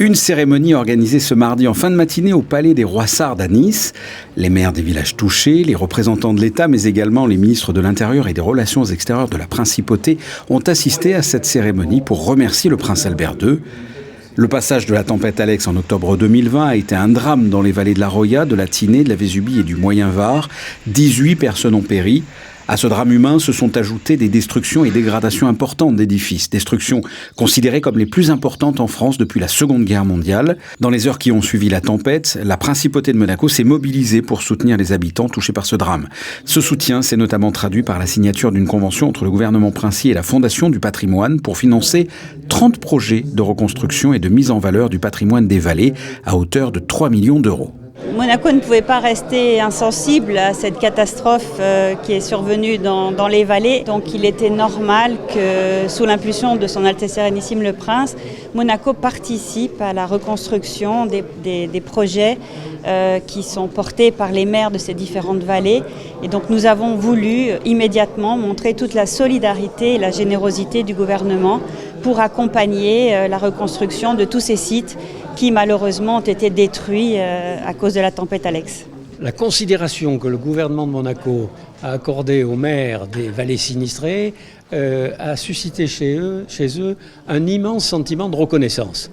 Une cérémonie organisée ce mardi en fin de matinée au Palais des Rois Sardes à Nice. Les maires des villages touchés, les représentants de l'État, mais également les ministres de l'Intérieur et des Relations extérieures de la Principauté ont assisté à cette cérémonie pour remercier le prince Albert II. Le passage de la tempête Alex en octobre 2020 a été un drame dans les vallées de la Roya, de la Tinée, de la Vésubie et du Moyen-Var. 18 personnes ont péri. À ce drame humain se sont ajoutées des destructions et dégradations importantes d'édifices. Destructions considérées comme les plus importantes en France depuis la Seconde Guerre mondiale. Dans les heures qui ont suivi la tempête, la Principauté de Monaco s'est mobilisée pour soutenir les habitants touchés par ce drame. Ce soutien s'est notamment traduit par la signature d'une convention entre le gouvernement princier et la Fondation du patrimoine pour financer 30 projets de reconstruction et de mise en valeur du patrimoine des vallées à hauteur de 3 millions d'euros. Monaco ne pouvait pas rester insensible à cette catastrophe qui est survenue dans les vallées. Donc il était normal que, sous l'impulsion de son Altesse Sérénissime le Prince, Monaco participe à la reconstruction des projets qui sont portés par les maires de ces différentes vallées. Et donc nous avons voulu immédiatement montrer toute la solidarité et la générosité du gouvernement pour accompagner la reconstruction de tous ces sites qui malheureusement ont été détruits à cause de la tempête Alex. La considération que le gouvernement de Monaco a accordée aux maires des vallées sinistrées a suscité chez eux un immense sentiment de reconnaissance.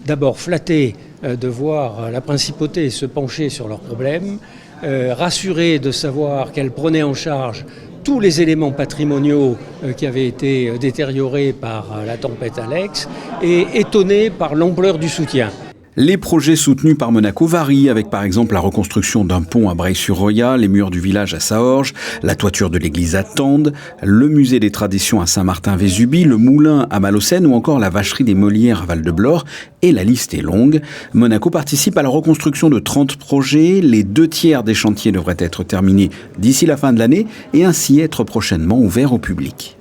D'abord flatté de voir la principauté se pencher sur leurs problèmes, rassuré de savoir qu'elle prenait en charge tous les éléments patrimoniaux qui avaient été détériorés par la tempête Alex et étonné par l'ampleur du soutien. Les projets soutenus par Monaco varient avec par exemple la reconstruction d'un pont à Breil-sur-Roya, les murs du village à Saorge, la toiture de l'église à Tende, le musée des traditions à Saint-Martin-Vésubie, le moulin à Malocène ou encore la vacherie des Molières à Val-de-Blore. Et la liste est longue. Monaco participe à la reconstruction de 30 projets. Les 2/3 des chantiers devraient être terminés d'ici la fin de l'année et ainsi être prochainement ouverts au public.